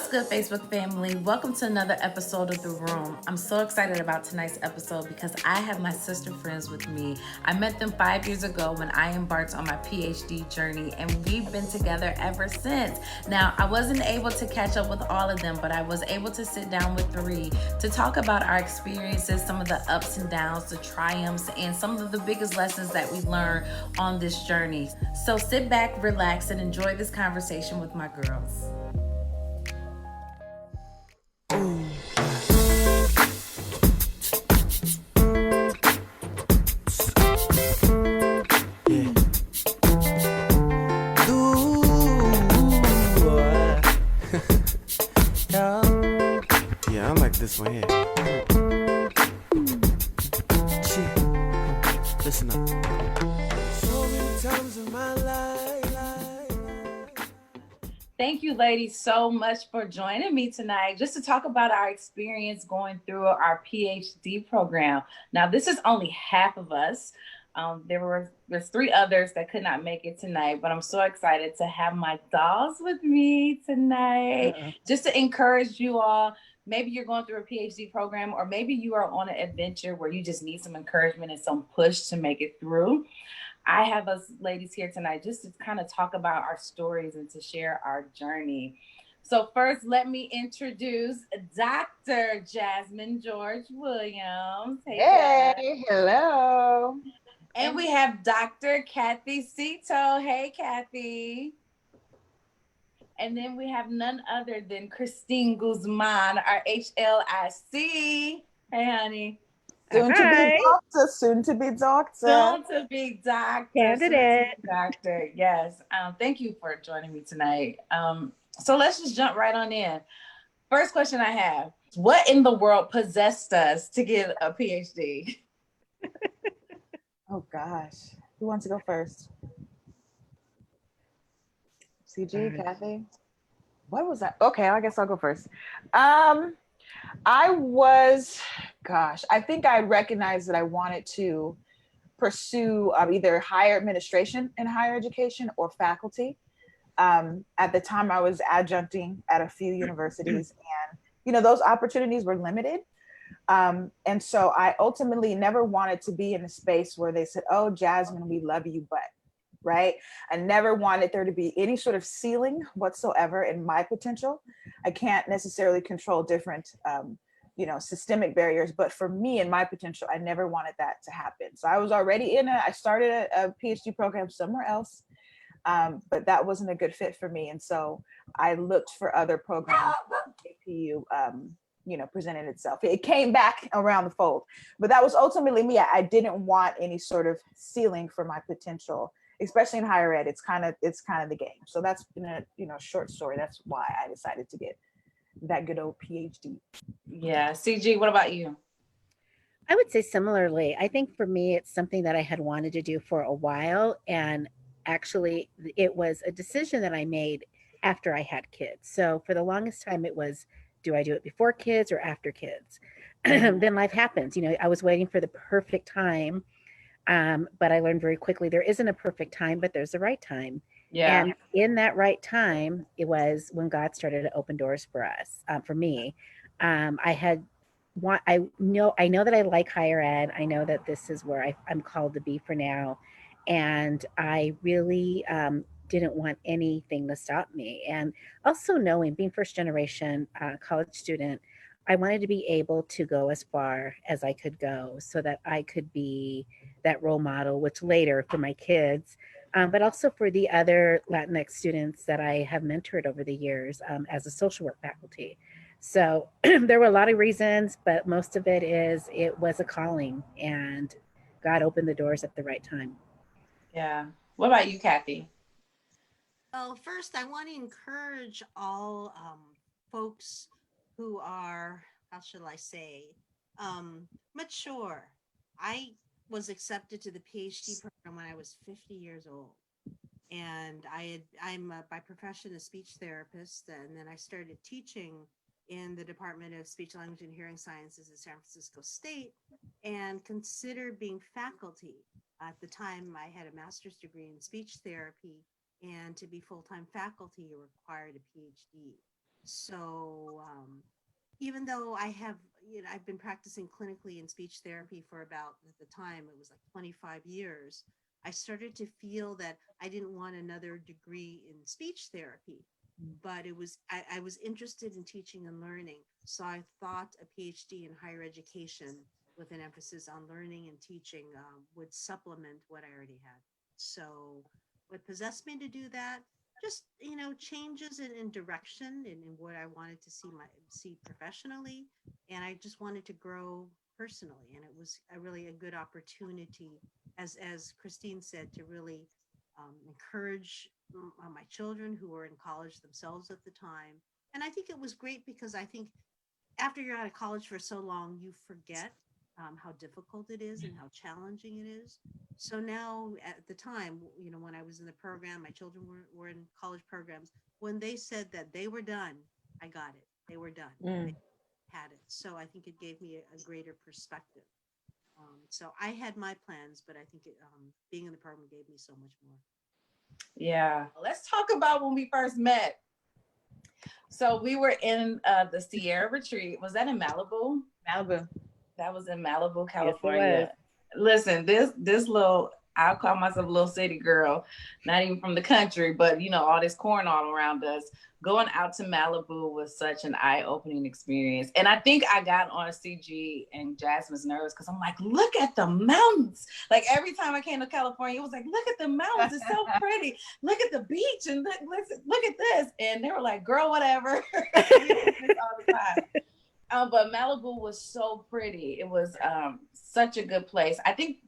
good, Facebook family? Welcome to another episode of The Room. I'm so excited about tonight's episode because I have my sister friends with me. I met them 5 years ago when I embarked on my PhD journey, and we've been together ever since. Now, I wasn't able to catch up with all of them, but I was able to sit down with 3 to talk about our experiences, some of the ups and downs, the triumphs, and some of the biggest lessons that we learned on this journey. So sit back, relax, and enjoy this conversation with my girls. Yeah, I like this one here. Listen up. So many times in my life. Thank you, ladies, so much for joining me tonight just to talk about our experience going through our PhD program. Now, this is only half of us. There's 3 others that could not make it tonight, but I'm so excited to have my dolls with me tonight, just to encourage you all. Maybe you're going through a PhD program, or maybe you are on an adventure where you just need some encouragement and some push to make it through. I have us ladies here tonight just to kind of talk about our stories and to share our journey. So first, let me introduce Dr. Jasmine George Williams. Hey, hello. And we have Dr. Kathy Cito. Hey, Kathy. And then we have none other than Christine Guzman, our HLIC. Hey, honey. Soon to be doctor, soon to be doctor. Soon to be doctor. Candidate. Doctor, yes. Thank you for joining me tonight. So let's just jump right on in. First question I have, what in the world possessed us to get a PhD? Oh gosh, who wants to go first? CG, Kathy? What was that? Okay, I guess I'll go first. I think I recognized that I wanted to pursue either higher administration in higher education or faculty. At the time I was adjuncting at a few universities, and those opportunities were limited. And so I ultimately never wanted to be in a space where they said, oh, Jasmine, we love you, but, right? I never wanted there to be any sort of ceiling whatsoever in my potential. I can't necessarily control different, systemic barriers, but for me and my potential, I never wanted that to happen. So I was already I started a PhD program somewhere else, but that wasn't a good fit for me. And so I looked for other programs. APU, presented itself. It came back around the fold, but that was ultimately me. I didn't want any sort of ceiling for my potential, especially in higher ed. It's kind of the game. So that's been a short story. That's why I decided to get that good old PhD. Yeah, CG, what about you? I would say similarly. I think for me, it's something that I had wanted to do for a while. And actually, it was a decision that I made after I had kids. So for the longest time, it was, do I do it before kids or after kids? Then life happens. I was waiting for the perfect time. But I learned very quickly there isn't a perfect time, but there's the right time. Yeah. And in that right time, it was when God started to open doors for us, for me. I know that I like higher ed. I know that this is where I'm called to be for now. And I really didn't want anything to stop me. And also knowing, being first generation college student, I wanted to be able to go as far as I could go so that I could be that role model, which later for my kids, but also for the other Latinx students that I have mentored over the years as a social work faculty. So there were a lot of reasons, but most of it was a calling, and God opened the doors at the right time. Yeah. What about you, Kathy? Well, first, I want to encourage all folks who are, how shall I say, mature. I was accepted to the PhD program when I was 50 years old. And I'm by profession a speech therapist, and then I started teaching in the Department of Speech, Language, and Hearing Sciences at San Francisco State, and considered being faculty. At the time, I had a master's degree in speech therapy, and to be full-time faculty, you required a PhD. So even though I have, I've been practicing clinically in speech therapy for about, at the time, it was like 25 years, I started to feel that I didn't want another degree in speech therapy, but I was interested in teaching and learning. So I thought a PhD in higher education with an emphasis on learning and teaching would supplement what I already had. So what possessed me to do that, just changes in direction and in what I wanted to see professionally, and I just wanted to grow personally, and it was really a good opportunity, as Christine said, to really encourage my children who were in college themselves at the time. And I think it was great because I think after you're out of college for so long, you forget how difficult it is and how challenging it is. So now, at the time, when I was in the program, my children were in college programs. When they said that they were done, I got it. They were done. They had it. So I think it gave me a greater perspective. So I had my plans, but I think being in the program gave me so much more. Yeah. Let's talk about when we first met. So we were in the Sierra Retreat. Was that in Malibu? Malibu. That was in Malibu, Yes, California. Listen, this little, I'll call myself a little city girl, not even from the country, but all this corn all around us. Going out to Malibu was such an eye-opening experience. And I think I got on CG and Jasmine's nerves because I'm like, look at the mountains. Like every time I came to California, it was like, look at the mountains. It's so pretty. Look at the beach and look at this. And they were like, girl, whatever. all the time. But Malibu was so pretty. It was such a good place. I think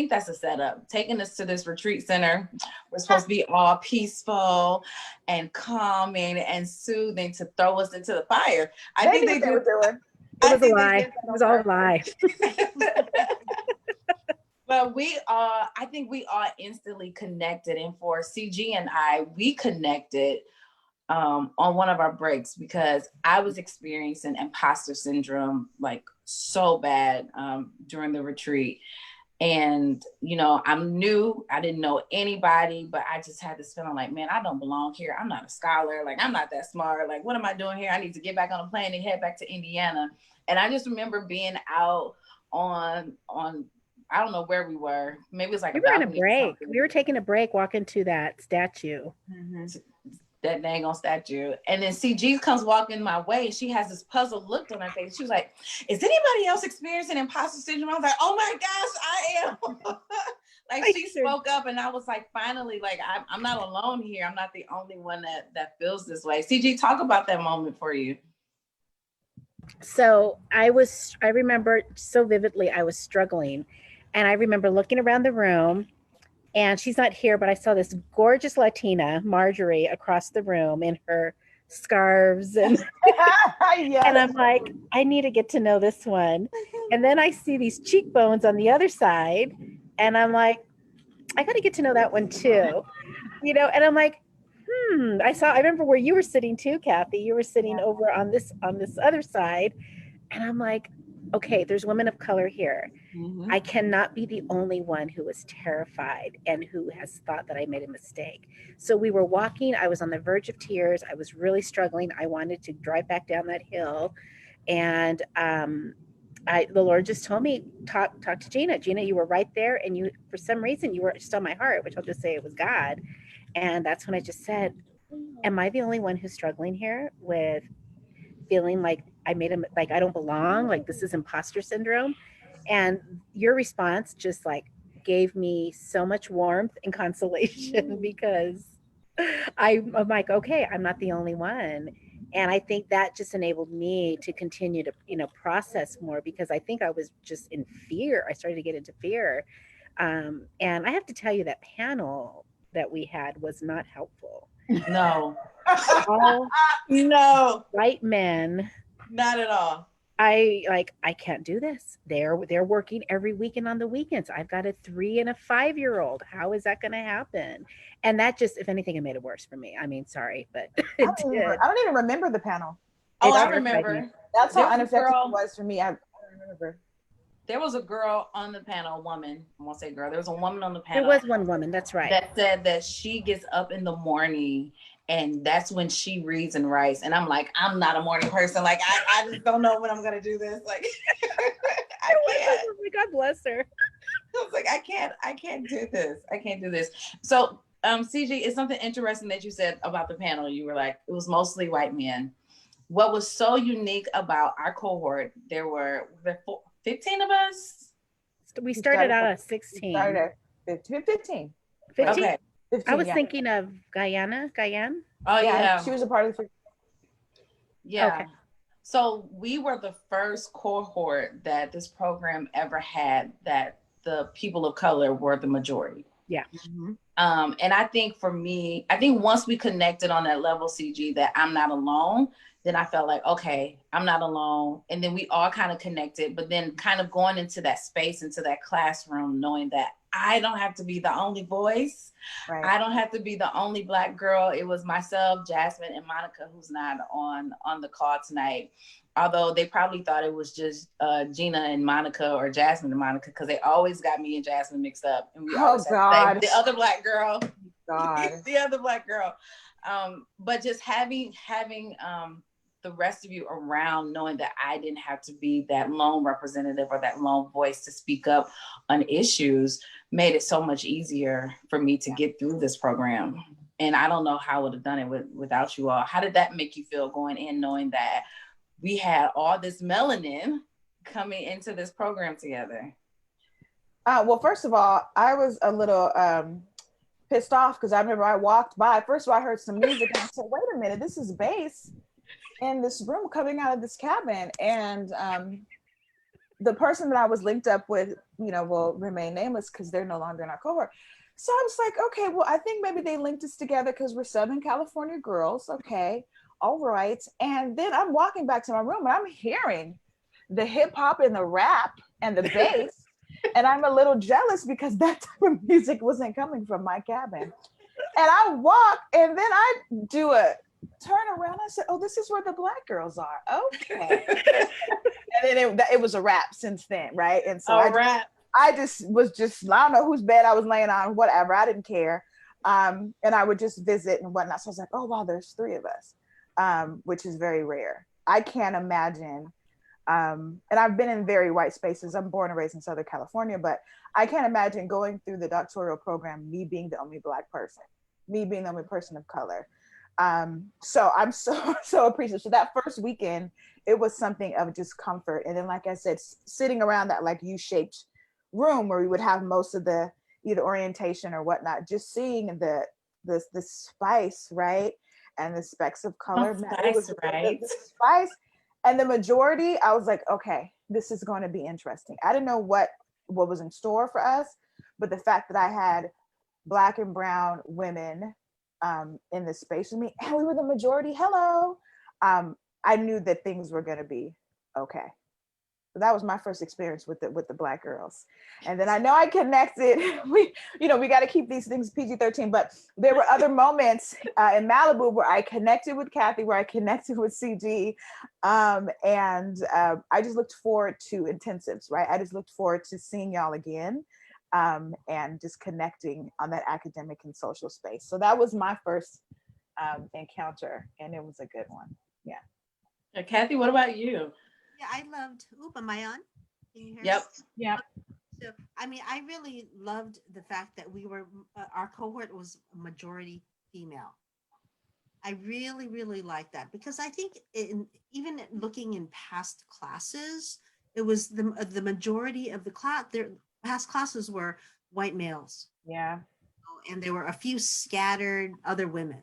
that's a setup. Taking us to this retreat center. We're supposed to be all peaceful and calming and soothing to throw us into the fire. I think they were doing. It was a lie. It was all a lie. But I think we all instantly connected. And for CG and I, we connected on one of our breaks because I was experiencing imposter syndrome like so bad during the retreat. And, I'm new. I didn't know anybody, but I just had this feeling like, man, I don't belong here. I'm not a scholar. Like, I'm not that smart. Like, what am I doing here? I need to get back on a plane and head back to Indiana. And I just remember being out on I don't know where we were. Maybe it was like we were on a break. We were taking a break, walking to that statue. Mm-hmm. That dang on statue. And then CG comes walking my way. She has this puzzled look on her face. She was like, is anybody else experiencing imposter syndrome? I was like, oh my gosh, I am. Like she spoke up and I was like, finally, like I'm not alone here. I'm not the only one that feels this way. CG, talk about that moment for you. So I remember so vividly, I was struggling. And I remember looking around the room. And she's not here, but I saw this gorgeous Latina, Marjorie, across the room in her scarves. And, Yes. and I'm like, I need to get to know this one. And then I see these cheekbones on the other side. And I'm like, I got to get to know that one too. And I'm like, I remember where you were sitting too, Kathy. You were sitting over on this other side. And I'm like, okay, there's women of color here. Mm-hmm. I cannot be the only one who is terrified and who has thought that I made a mistake. So we were walking. I was on the verge of tears. I was really struggling. I wanted to drive back down that hill. And the Lord just told me, talk to Gina. Gina, you were right there. And you, for some reason, you were still my heart, which I'll just say it was God. And that's when I just said, am I the only one who's struggling here with feeling like I don't belong, like this is imposter syndrome? And your response just like gave me so much warmth and consolation because I'm like, okay, I'm not the only one. And I think that just enabled me to continue to, process more because I think I was just in fear. I started to get into fear. And I have to tell you that panel that we had was not helpful. No. All no. white men. Not at all. I can't do this. They're working every weekend on the weekends. I've got a 3 and a 5-year-old. How is that going to happen? And that just, if anything, it made it worse for me. I mean, sorry, but I don't even remember the panel. I remember. That's how unaffected it was for me. I remember. There was a girl on the panel, a woman. I won't say girl. There was a woman on the panel. There was one woman. That's right. That said that she gets up in the morning And that's when she reads and writes. And I'm like, I'm not a morning person. Like, I just don't know when I'm going to do this. Like, I can't. Oh my God, bless her. I was like, I can't do this. I can't do this. So, CG, it's something interesting that you said about the panel. You were like, it was mostly white men. What was so unique about our cohort, there were 15 of us. We started out at 16. Started at 15. 15? Okay. 15, I was yeah. thinking of Guyane. Oh yeah. She was a part of the. Yeah. Okay. So we were the first cohort that this program ever had that the people of color were the majority. Yeah. Mm-hmm. And I think for me, I think once we connected on that level, CG, that I'm not alone, then I felt like, okay, I'm not alone. And then we all kind of connected, but then kind of going into that space, into that classroom, knowing that I don't have to be the only voice. Right. I don't have to be the only Black girl. It was myself, Jasmine, and Monica, who's not on the call tonight. Although they probably thought it was just Gina and Monica or Jasmine and Monica, because they always got me and Jasmine mixed up. And we always had to say, the other Black girl. God. The other Black girl. But just having the rest of you around, knowing that I didn't have to be that lone representative or that lone voice to speak up on issues, made it so much easier for me to get through this program. And I don't know how I would have done it without you all. How did that make you feel going in, knowing that we had all this melanin coming into this program together? Well, first of all, I was a little pissed off because I remember I walked by. First of all, I heard some music and I said, wait a minute, this is bass in this room coming out of this cabin. And the person that I was linked up with, will remain nameless because they're no longer in our cohort. So I was like, okay, well, I think maybe they linked us together because we're Southern California girls. Okay, all right. And then I'm walking back to my room and I'm hearing the hip hop and the rap and the bass. And I'm a little jealous because that type of music wasn't coming from my cabin. And I walk and then I do a turn around. I said, oh, this is where the Black girls are. Okay. And then it was a wrap since then, right? And so I don't know whose bed I was laying on, whatever. I didn't care. And I would just visit and whatnot. So I was like, oh, wow, there's 3 of us, which is very rare. I can't imagine. And I've been in very white spaces. I'm born and raised in Southern California, but I can't imagine going through the doctoral program, me being the only Black person, me being the only person of color. So I'm so appreciative. So that first weekend, it was something of just comfort. And then, like I said, sitting around that like U-shaped room where we would have most of the either orientation or whatnot, just seeing the spice, right? And the specks of color. Spice, right? The spice. And the majority, I was like, okay, this is going to be interesting. I didn't know what was in store for us, but the fact that I had Black and brown women in this space with me, and we were the majority, I knew that things were going to be okay. So that was my first experience with the Black girls. And then I know I connected. We got to keep these things PG-13, but there were other moments in Malibu where I connected with Kathy, where I connected with CG. And I just looked forward to intensives, right? I just looked forward to seeing y'all again and just connecting on that academic and social space. So that was my first encounter, and it was a good one. Yeah. Kathy, what about you? Yeah, I loved. Oop, am I on? Can you hear Yep. me? Yep. So, I mean, I really loved the fact that we were, our cohort was majority female. I really, really liked that because I think even looking in past classes, it was the majority of the class. Their past classes were white males. Yeah. And there were a few scattered other women.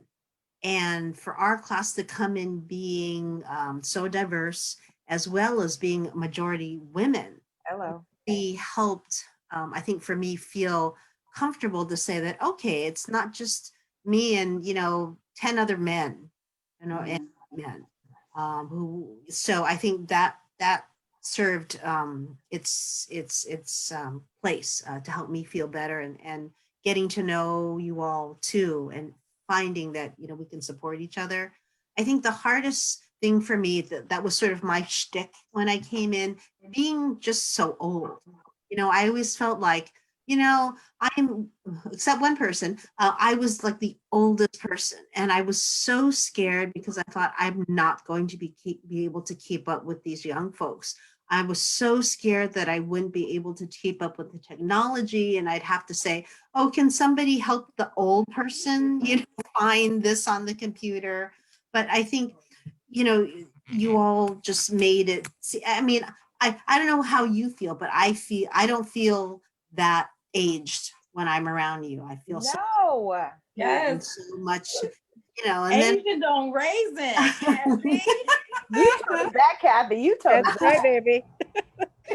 And for our class to come in being so diverse, as well as being majority women, we helped, I think, for me, feel comfortable to say that, okay, it's not just me and 10 other men, and men who. So I think that served its place to help me feel better and getting to know you all too, and finding that we can support each other. I think the hardest thing for me that was sort of my shtick when I came in, being just so old. I always felt like, you know, I'm, except one person, I was like the oldest person, and I was so scared because I thought I'm not going to be able to keep up with these young folks. I was so scared that I wouldn't be able to keep up with the technology, and I'd have to say, oh, can somebody help the old person, find this on the computer? But I think, you all just made it. See, I mean, I don't know how you feel, but I don't feel that aged when I'm around you. I feel so No. good and Yes. so much, and then Asian don't raisin. Kathy. You told us that, Kathy. You told us That's right, that. baby.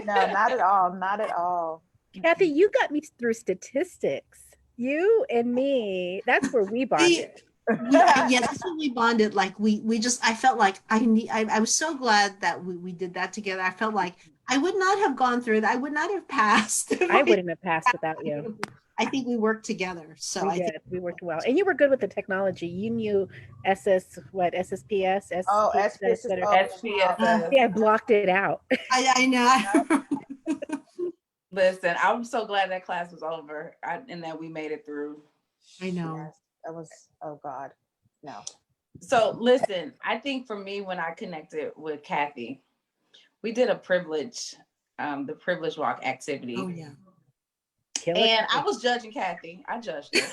No, not at all. Not at all. Kathy, you got me through statistics. You and me, that's where we bonded. yeah, that's when we bonded. Like we just, I felt like I was so glad that we did that together. I felt like I would not have gone through that. I would not have passed. I wouldn't have passed without you. I think we worked together. So We I did. think We worked well. And you were good with the technology. You knew SSPS, Oh, SPS, SPS is SPSS. Yeah, I blocked it out. I know. Listen, I'm so glad that class was over and that we made it through. I know. Yes, that was, oh God, no. So listen, I think for me, when I connected with Kathy, we did the privilege walk activity. Oh yeah. And I was judging Kathy. I judged her.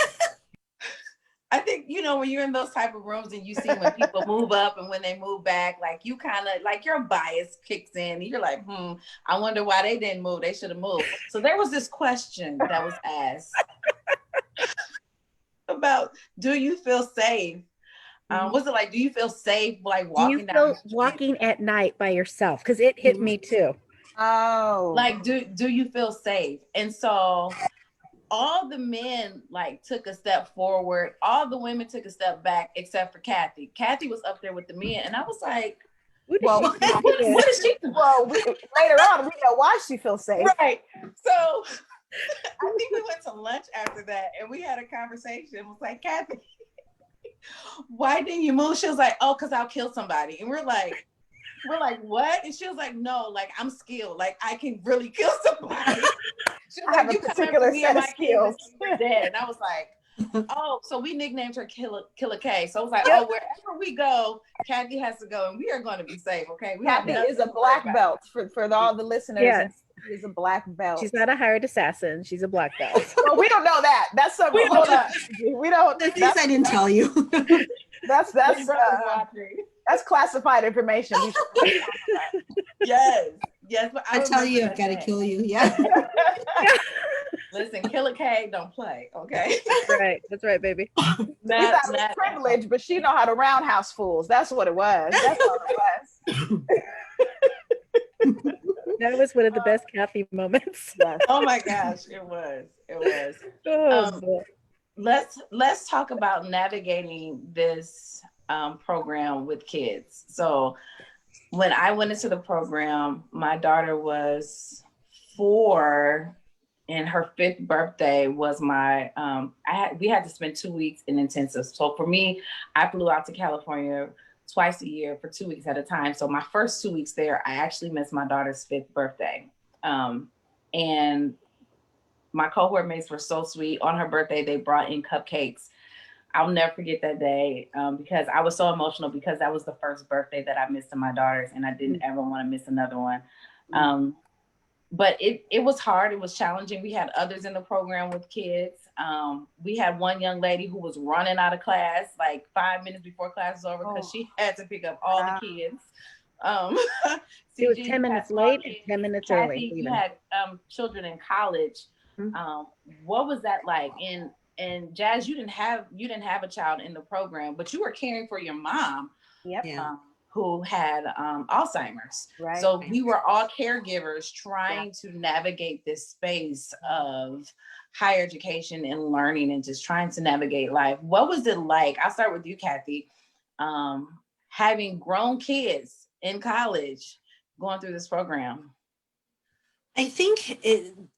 I think, when you're in those type of rooms and you see when people move up and when they move back, like you kind of like your bias kicks in and you're like, I wonder why they didn't move. They should have moved. So there was this question that was asked about, do you feel safe? Was it like, do you feel safe like walking down the street? Walking at night by yourself? Because it hit me too. Oh. Like, do you feel safe? And so all the men like took a step forward. All the women took a step back, except for Kathy. Kathy was up there with the men, and I was like, Well, what is she doing? well, later on, we know why she feels safe. Right. So I think we went to lunch after that, and we had a conversation. It was like, Kathy, why didn't you move? She was like, oh, because I'll kill somebody. And we're like, what? And she was like, no, like I'm skilled. Like I can really kill somebody. She was I have like, a particular set of skills. We're dead. And I was like, oh, so we nicknamed her Killer K. So I was like, oh, wherever we go, Kathy has to go, and we are going to be safe. Okay. Kathy is a black belt for all the listeners. Yes. She is a black belt. She's not a hired assassin. She's a black belt. Well, we don't know that. That's something. Hold on. We don't. The things I didn't tell you. That's classified information. Yes. But I tell you, I've got to kill you. Yeah. Listen, Killer K don't play, okay? That's right, baby. That was privilege, but she know how to roundhouse fools. That's what it was. That's all it was. That was one of the best Kathy moments. Yes. Oh my gosh, it was. Oh, Let's talk about navigating this program with kids. So when I went into the program, my daughter was 4, and her 5th birthday was my we had to spend 2 weeks in intensive. So for me, I flew out to California twice a year for 2 weeks at a time. So my first 2 weeks there, I actually missed my daughter's 5th birthday. And my cohort mates were so sweet. On her birthday, they brought in cupcakes. I'll never forget that day because I was so emotional because that was the first birthday that I missed to my daughters, and I didn't ever want to miss another one. But it was hard. It was challenging. We had others in the program with kids. We had one young lady who was running out of class like 5 minutes before class was over because she had to pick up all the kids. It was 10 minutes late and 10 minutes early. You had children in college. What was that like? And Jazz, you didn't have a child in the program, but you were caring for your mom. Yep. Who had Alzheimer's. Right. So we were all caregivers trying to navigate this space of higher education and learning and just trying to navigate life. What was it like? I'll start with you, Kathy. Having grown kids in college going through this program. I think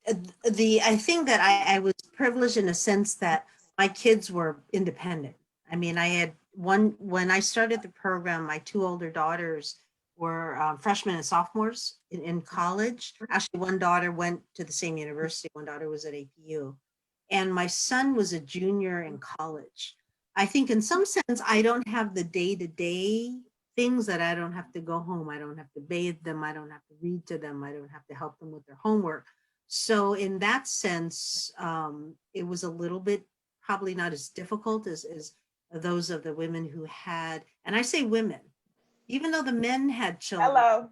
that I was privileged in a sense that my kids were independent. I mean, I had when I started the program, my 2 older daughters were freshmen and sophomores in college. Actually, one daughter went to the same university. One daughter was at APU, and my son was a junior in college. I think in some sense, I don't have the day-to-day things that I don't have to go home. I don't have to bathe them. I don't have to read to them. I don't have to help them with their homework. So in that sense, it was a little bit probably not as difficult as those of the women who had, and I say women, even though the men had children. Hello.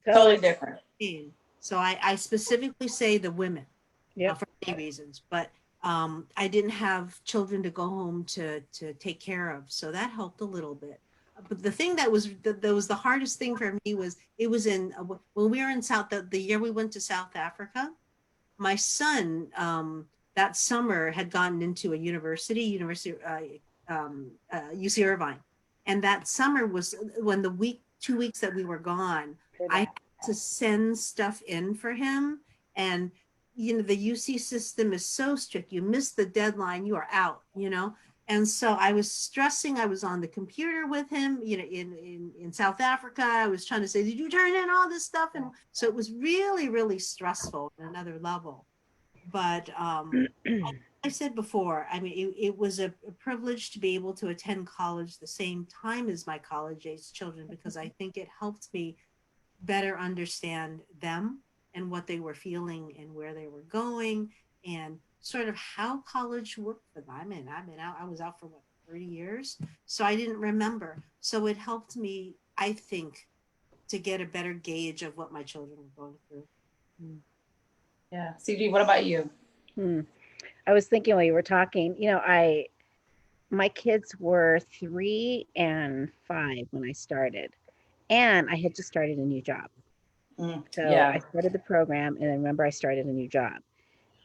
Totally different. So I specifically say the women Yep. for many reasons, but I didn't have children to go home to take care of, so that helped a little bit. But the thing that was the hardest thing for me was it was in when we were in the year we went to South Africa. My son that summer had gotten into a university UC Irvine, and that summer was when the 2 weeks that we were gone, I had to send stuff in for him. And the UC system is so strict. You miss the deadline, you are out. And so I was stressing. I was on the computer with him, in South Africa. I was trying to say, did you turn in all this stuff? And so it was really, really stressful at another level. But I said before, I mean, it was a privilege to be able to attend college the same time as my college age children, because I think it helped me better understand them and what they were feeling and where they were going and sort of how college worked for them. I was out for 30 years, so I didn't remember. So it helped me, I think, to get a better gauge of what my children were going through. Yeah. CG, what about you? I was thinking while you were talking, my kids were 3 and 5 when I started, and I had just started a new job. So Yeah. I started the program, and I remember I started a new job.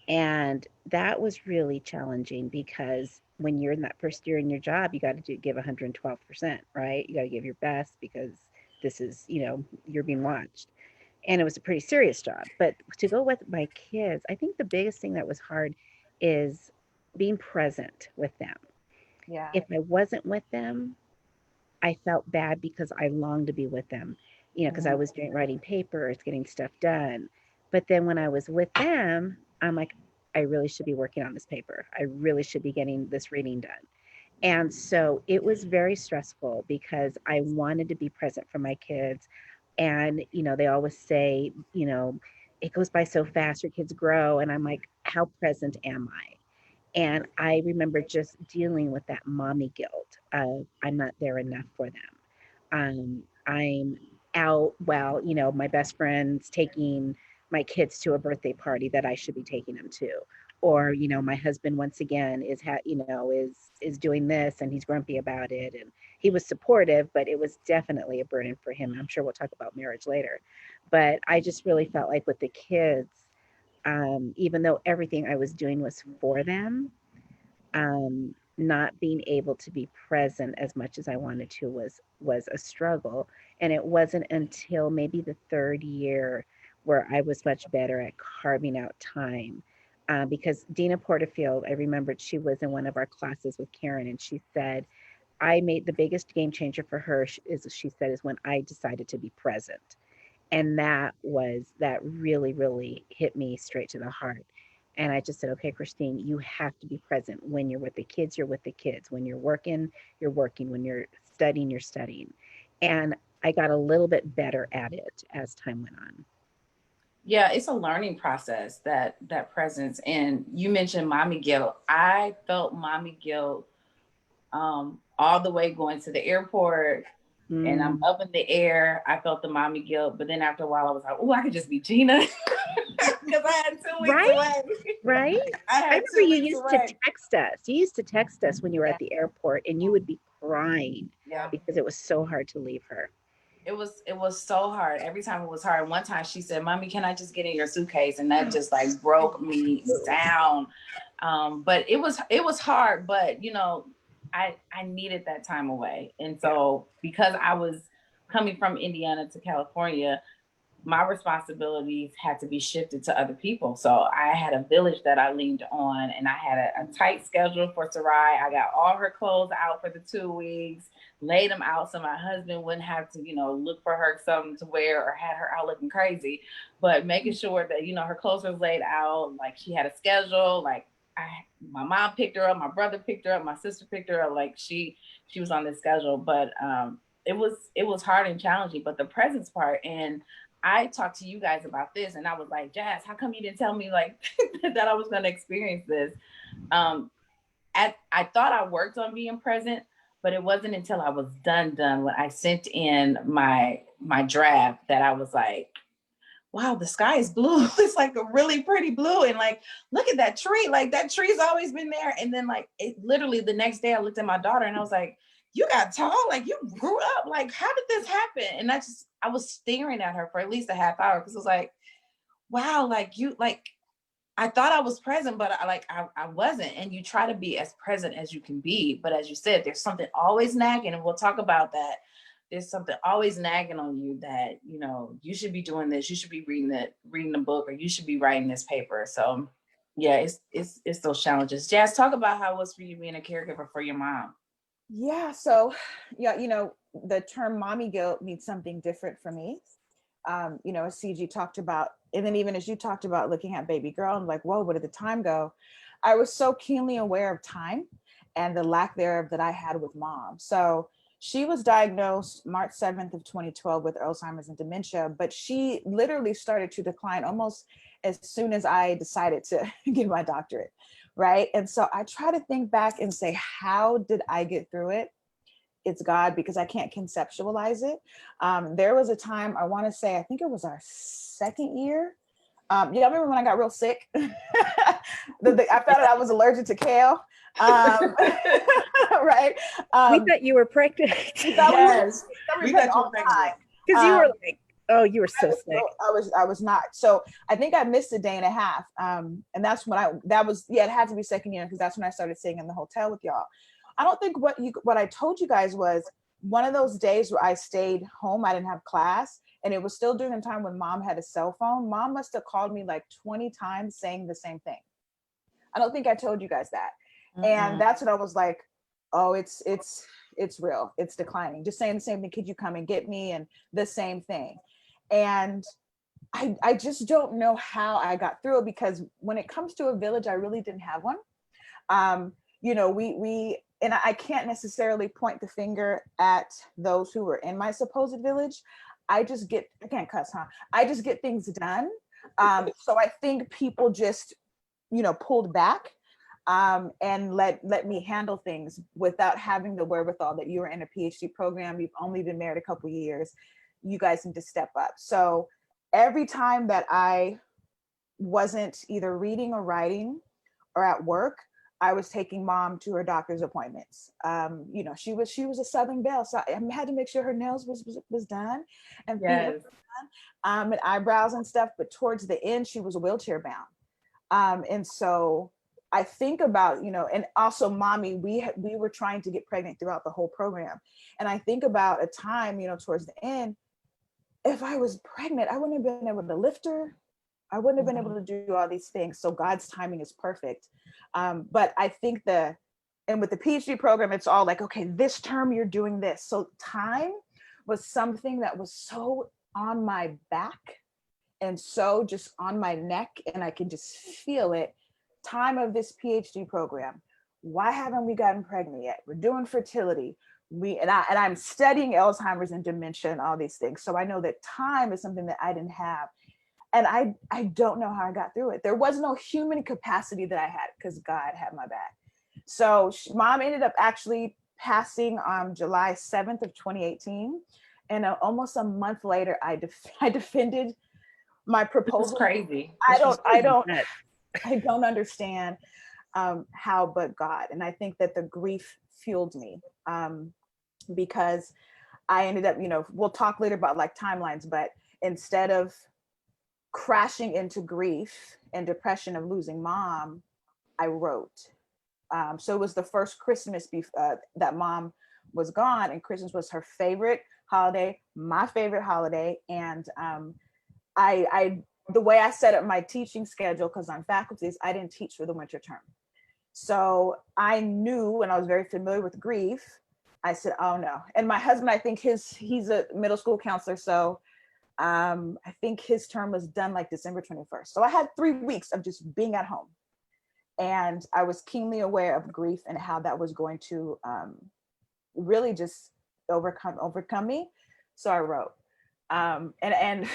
And that was really challenging because when you're in that first year in your job, you got to give 112%, right? You got to give your best because this is, you're being watched. And it was a pretty serious job. But to go with my kids, I think the biggest thing that was hard is being present with them. Yeah. If I wasn't with them, I felt bad because I longed to be with them, because I was writing papers, getting stuff done. But then when I was with them, I'm like, I really should be working on this paper. I really should be getting this reading done. And so it was very stressful because I wanted to be present for my kids. And, they always say, it goes by so fast, your kids grow. And I'm like, how present am I? And I remember just dealing with that mommy guilt of I'm not there enough for them. I'm out, well, my best friend's taking my kids to a birthday party that I should be taking them to. Or, my husband once again is doing this and he's grumpy about it. And he was supportive, but it was definitely a burden for him. I'm sure we'll talk about marriage later. But I just really felt like with the kids, even though everything I was doing was for them, not being able to be present as much as I wanted to was a struggle. And it wasn't until maybe the third year where I was much better at carving out time. Because Dina Porterfield, I remembered she was in one of our classes with Karen, and she said, I made the biggest game changer for her is when I decided to be present. And that really, really hit me straight to the heart. And I just said, okay, Christine, you have to be present. When you're with the kids, you're with the kids. When you're working, you're working. When you're studying, you're studying. And I got a little bit better at it as time went on. Yeah, it's a learning process, that presence. And you mentioned mommy guilt. I felt mommy guilt all the way going to the airport. And I'm up in the air. I felt the mommy guilt. But then after a while, I was like, oh, I could just be Gina. Because I had 2 weeks away. Right? I remember you used to text us. You used to text us when you were at the airport, and you would be crying because it was so hard to leave her. It was so hard. Every time it was hard. One time she said, Mommy, can I just get in your suitcase? And that just like broke me down. But it was hard, but I needed that time away. And so because I was coming from Indiana to California, my responsibilities had to be shifted to other people. So I had a village that I leaned on, and I had a tight schedule for Sarai. I got all her clothes out for the 2 weeks, laid them out so my husband wouldn't have to, look for her something to wear or had her out looking crazy, but making sure that, her clothes was laid out, like she had a schedule, like my mom picked her up, my brother picked her up, my sister picked her up, like she was on this schedule. But it was hard and challenging, but the presence part, and I talked to you guys about this, and I was like, Jazz, how come you didn't tell me like that I was going to experience this? I thought I worked on being present, but it wasn't until I was done when I sent in my draft that I was like, wow, the sky is blue. It's like a really pretty blue. And like, look at that tree. Like that tree's always been there. And then like it literally the next day I looked at my daughter and I was like, you got tall, like you grew up. Like, how did this happen? And I was staring at her for at least a half hour because it was like, wow, like you like I thought I was present, but I wasn't. And you try to be as present as you can be. But as you said, there's something always nagging, and we'll talk about that. There's something always nagging on you that, you should be doing this, you should be reading the book, or you should be writing this paper. So yeah, it's those challenges. Jazz, talk about how it was for you being a caregiver for your mom. Yeah. So, yeah, the term mommy guilt means something different for me. As CG talked about, and then even as you talked about looking at baby girl, I'm like, whoa, where did the time go? I was so keenly aware of time and the lack thereof that I had with mom. So she was diagnosed March 7th of 2012 with Alzheimer's and dementia, but she literally started to decline almost as soon as I decided to get my doctorate, right? And so I try to think back and say, how did I get through it? It's God, because I can't conceptualize it. There was a time, I want to say, I think it was our second year. Y'all remember when I got real sick? I found out I was allergic to kale. Right? We thought you were pregnant. Yes, we thought you were pregnant. Because you were like, oh, you were so sick. I was not. So I think I missed a day and a half. And that's when it had to be second year, because that's when I started staying in the hotel with y'all. I don't think what I told you guys was one of those days where I stayed home. I didn't have class, and it was still during the time when mom had a cell phone. Mom must have called me like 20 times saying the same thing. I don't think I told you guys that. Mm-hmm. And that's when I was like, oh, it's real. It's declining. Just saying the same thing. Could you come and get me? And the same thing. And I just don't know how I got through it, because when it comes to a village, I really didn't have one. And I can't necessarily point the finger at those who were in my supposed village. I can't cuss, huh? I just get things done. So I think people just, pulled back and let me handle things without having the wherewithal that you were in a PhD program. You've only been married a couple of years. You guys need to step up. So every time that I wasn't either reading or writing or at work, I was taking mom to her doctor's appointments. She was a Southern belle, so I had to make sure her nails was done, and yes. feet done, and eyebrows and stuff. But towards the end, she was wheelchair bound, and so I think about, and also mommy, we were trying to get pregnant throughout the whole program, and I think about a time, towards the end, if I was pregnant, I wouldn't have been able to lift her. I wouldn't have been able to do all these things. So God's timing is perfect. But I think and with the PhD program, it's all like, okay, this term you're doing this. So time was something that was so on my back and so just on my neck, and I can just feel it. Time of this PhD program. Why haven't we gotten pregnant yet? We're doing fertility. I'm studying Alzheimer's and dementia and all these things. So I know that time is something that I didn't have. And I don't know how I got through it. There was no human capacity that I had, because God had my back. So mom ended up actually passing on July 7th of 2018. And almost a month later, I defended my proposal. This is crazy. I don't understand how but God. And I think that the grief fueled me because I ended up, we'll talk later about like timelines, but instead of crashing into grief and depression of losing mom, I wrote. So it was the first Christmas that mom was gone, and Christmas was her favorite holiday, my favorite holiday. And the way I set up my teaching schedule, because I'm faculty, is I didn't teach for the winter term. So I knew, and I was very familiar with grief. I said, oh no. And my husband, I think he's a middle school counselor. So I think his term was done like December 21st. So I had 3 weeks of just being at home. And I was keenly aware of grief and how that was going to really just overcome me. So I wrote. And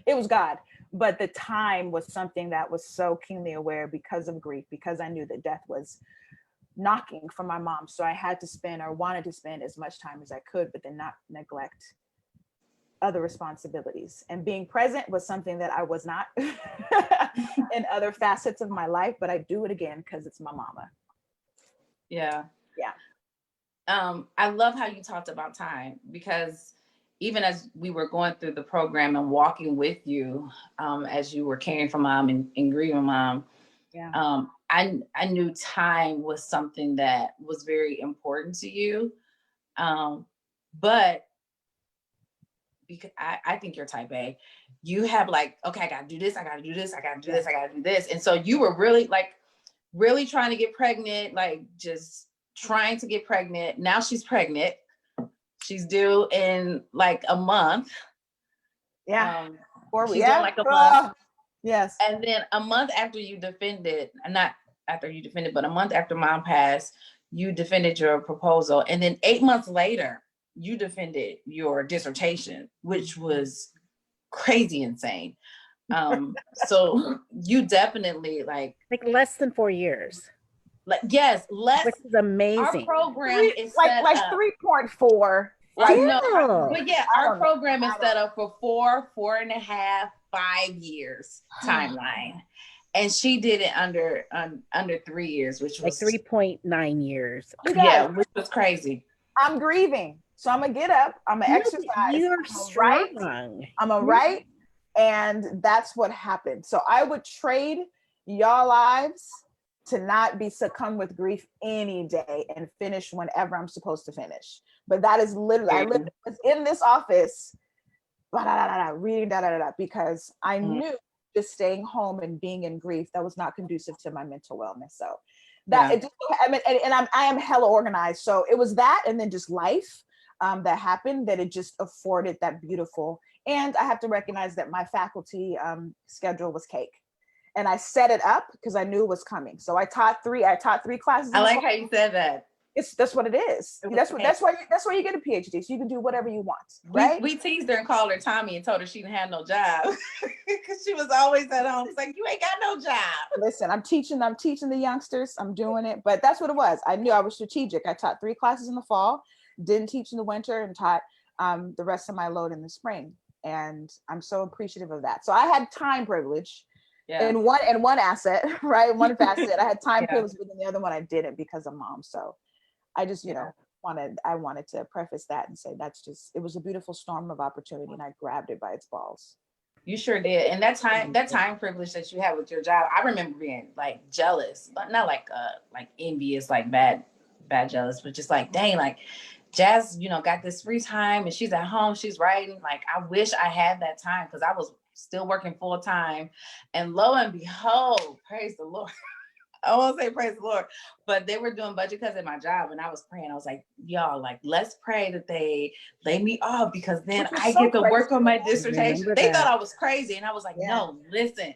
it was God. But the time was something that was so keenly aware because of grief, because I knew that death was knocking for my mom. So I had to spend, or wanted to spend, as much time as I could, but then not neglect other responsibilities. And being present was something that I was not in other facets of my life, but I do it again because it's my mama. Yeah. Yeah. I love how you talked about time, because even as we were going through the program and walking with you, as you were caring for mom and grieving mom, Yeah. I knew time was something that was very important to you. But because I think you're type A, you have like, okay, I gotta do this, I gotta do this, I gotta do this, I gotta do this. And so you were really trying to get pregnant, like just trying to get pregnant. Now she's pregnant. She's due in like a month. Yeah. She's due in like a month. Yes. And then a month after you defended, not after you defended, but a month after mom passed, you defended your proposal. And then 8 months later, you defended your dissertation, which was crazy insane. So you definitely like less than 4 years. Yes, which is amazing. Our program is like 3.4. Right? No, but yeah, our program is set up for 4.5, 5 years timeline, and she did it under 3 years, which was like 3.9 years. Yeah, which was crazy. I'm grieving, so I'm gonna get up. I'm gonna exercise. You're strong. I'm gonna write, and that's what happened. So I would trade y'all lives to not be succumb with grief any day and finish whenever I'm supposed to finish. But that is literally, I literally was in this office, reading because I knew just staying home and being in grief, that was not conducive to my mental wellness. So that it just, I mean, and I am hella organized. So it was that, and then just life that happened, that it just afforded that beautiful. And I have to recognize that my faculty schedule was cake. And I set it up because I knew it was coming. So I taught three classes. I like how you said that. That's what it is. That's why you get a PhD. So you can do whatever you want, right? We teased her and called her Tommy and told her she didn't have no job because she was always at home. It's like, you ain't got no job. Listen, I'm teaching the youngsters. I'm doing it, but that's what it was. I knew I was strategic. I taught 3 classes in the fall, didn't teach in the winter, and taught the rest of my load in the spring. And I'm so appreciative of that. So I had time privilege. Yeah. And one asset, right? One facet. I had time privilege, but then the other one I didn't because of mom. So I just, wanted to preface that and say it was a beautiful storm of opportunity, and I grabbed it by its balls. You sure did. And that time privilege that you had with your job, I remember being like jealous, but not like envious, like bad jealous, but just like, dang, like Jazz, got this free time and she's at home, she's writing. Like, I wish I had that time because I was still working full time. And lo and behold, praise the Lord. I won't say praise the Lord, but they were doing budget cuts at my job, and I was praying. I was like, y'all, like, let's pray that they lay me off because then I get to work on my dissertation. They thought I was crazy, and I was like, no, listen,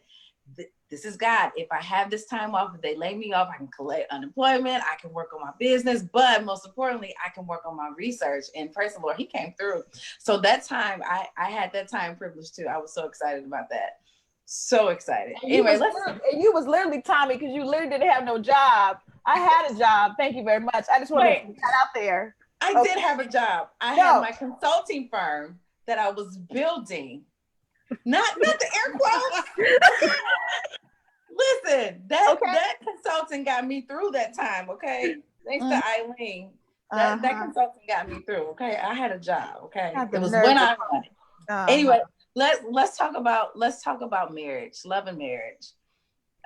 this is God. If I have this time off, if they lay me off, I can collect unemployment, I can work on my business, but most importantly, I can work on my research. And praise the Lord, he came through. So that time, I had that time privilege too. I was so excited about that. So excited. Anyway, you was literally Tommy, because you literally didn't have no job. I had a job. Thank you very much. I just wanted to put that out there. I did have a job. I had my consulting firm that I was building. Not the air quotes. Listen, that consultant got me through that time. Okay, thanks to Eileen. That consultant got me through. Okay, I had a job. Okay, it was when I wanted. Anyway. Let's talk about marriage, love and marriage,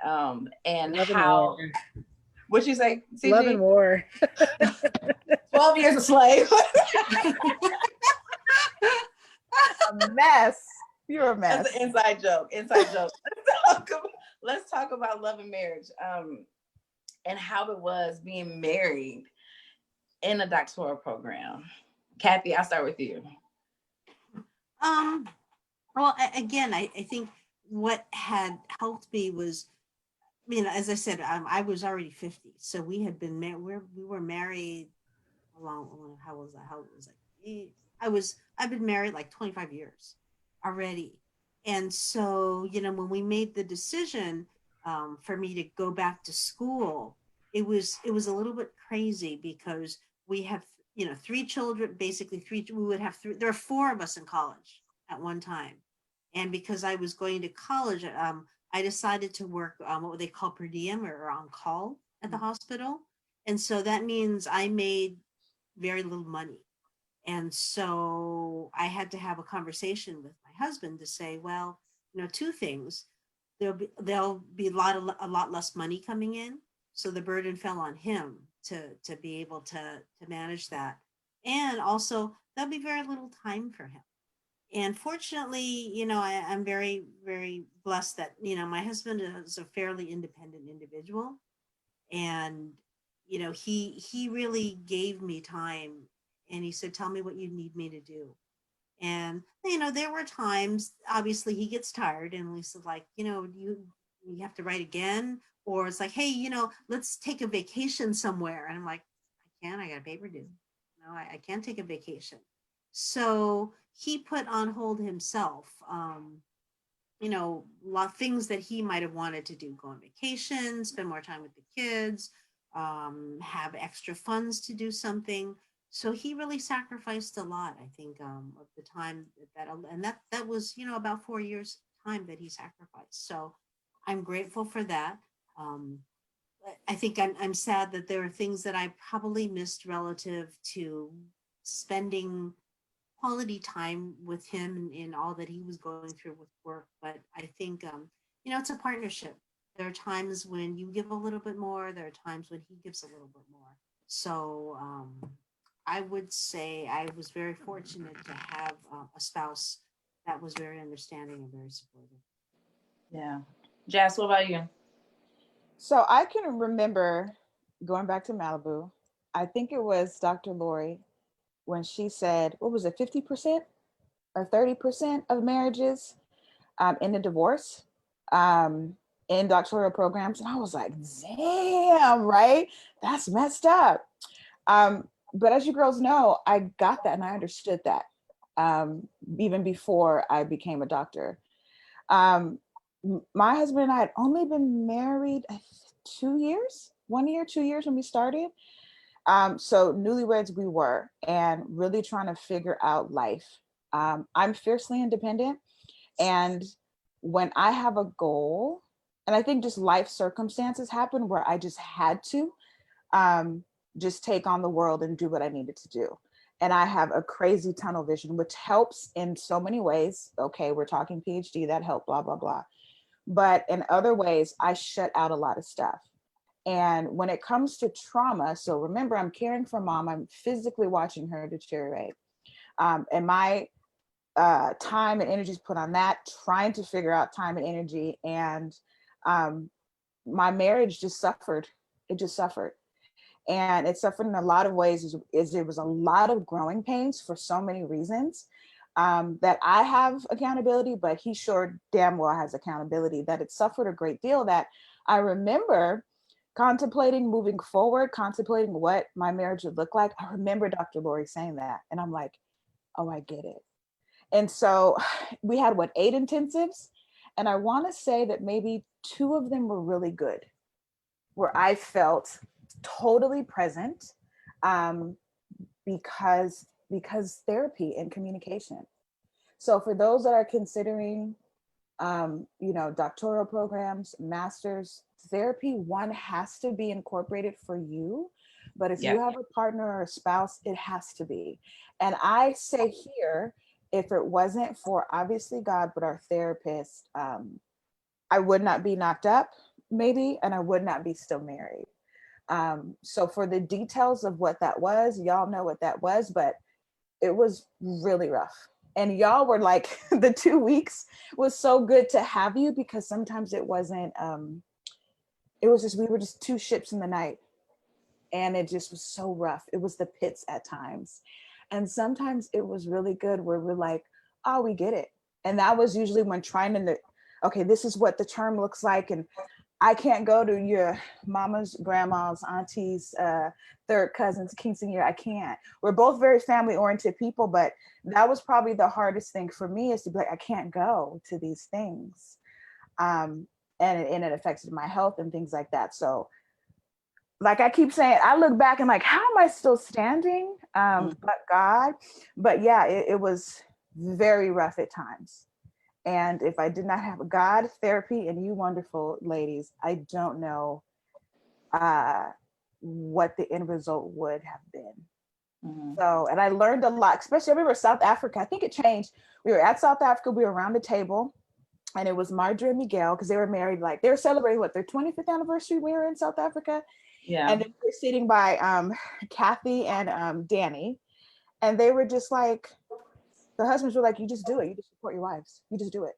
and love how. What'd you say? CG? Love and war. 12 years a slave. A mess. You're You're a That's mess. an inside joke. Inside joke. Let's talk about love and marriage, and how it was being married in a doctoral program. Kathy, I'll start with you. Um, well, again, I think what had helped me was, as I said, I was already 50, so we had been married. We were married along. How was that? How was it? I've been married like 25 years already, and so when we made the decision for me to go back to school, it was a little bit crazy because we have three children, basically three. We would have three. There are four of us in college at one time, and because I was going to college, I decided to work what they call per diem or on call at the hospital. And so that means I made very little money. And so I had to have a conversation with my husband to say, well, two things. There'll be a lot less money coming in. So the burden fell on him to be able to manage that. And also there'll be very little time for him. And fortunately, I'm very, very blessed that, my husband is a fairly independent individual. And, he really gave me time, and he said, tell me what you need me to do. And, there were times, obviously he gets tired and we said like, you have to write again, or it's like, hey, let's take a vacation somewhere. And I'm like, I got a paper due. No, I can't take a vacation. So he put on hold himself, a lot of things that he might have wanted to do, go on vacation, spend more time with the kids, have extra funds to do something. So he really sacrificed a lot, I think, of the time and that was, about 4 years time that he sacrificed. So I'm grateful for that. Um, I think I'm sad that there are things that I probably missed relative to spending quality time with him in all that he was going through with work. But I think, it's a partnership. There are times when you give a little bit more. There are times when he gives a little bit more. So I would say I was very fortunate to have a spouse that was very understanding and very supportive. Yeah. Jess, what about you? So I can remember going back to Malibu. I think it was Dr. Lori when she said, what was it, 50% or 30% of marriages in a divorce in doctoral programs. And I was like, damn, right? That's messed up. But as you girls know, I got that and I understood that even before I became a doctor. Um, my husband and I had only been married 2 years, 1 year, 2 years when we started. So newlyweds we were, and really trying to figure out life. I'm fiercely independent. And when I have a goal, and I think just life circumstances happen where I just had to just take on the world and do what I needed to do. And I have a crazy tunnel vision, which helps in so many ways. Okay, we're talking PhD, that helped, blah, blah, blah. But in other ways, I shut out a lot of stuff. And when it comes to trauma, so remember, I'm caring for mom, I'm physically watching her deteriorate. And my time and energy is put on that, trying to figure out time and energy. And my marriage just suffered. It just suffered. And it suffered in a lot of ways, is there was a lot of growing pains for so many reasons that I have accountability, but he sure damn well has accountability, that it suffered a great deal, that I remember contemplating moving forward, contemplating what my marriage would look like. I remember Dr. Lori saying that, and I'm like, oh, I get it. And so we had 8 intensives, and I want to say that maybe 2 of them were really good, where I felt totally present because therapy and communication. So for those that are considering doctoral programs, masters, therapy, one has to be incorporated for you. But if you have a partner or a spouse, it has to be. And I say here, if it wasn't for obviously God, but our therapist, I would not be knocked up, maybe, and I would not be still married. So for the details of what that was, y'all know what that was, but it was really rough. And y'all were like, the 2 weeks was so good to have you, because sometimes it wasn't, it was just, we were just two ships in the night, and it just was so rough. It was the pits at times. And sometimes it was really good where we're like, oh, we get it. And that was usually when trying to, okay, this is what the term looks like. And I can't go to your mama's, grandma's, aunties, third cousins, quinceanera. I can't. We're both very family oriented people, but that was probably the hardest thing for me, is to be like, I can't go to these things. And it affected my health and things like that. So like I keep saying, I look back and like, how am I still standing? But God. But yeah, it was very rough at times. And if I did not have a God, therapy, and you wonderful ladies, I don't know what the end result would have been. Mm-hmm. So, and I learned a lot, especially I remember South Africa. I think it changed. We were at South Africa, we were around the table, and it was Marjorie and Miguel, because they were married, like they were celebrating what, their 25th anniversary. We were in South Africa. Yeah. And then we were sitting by Kathy and Danny, and they were just like, the husbands were like, you just do it. You just support your wives. You just do it.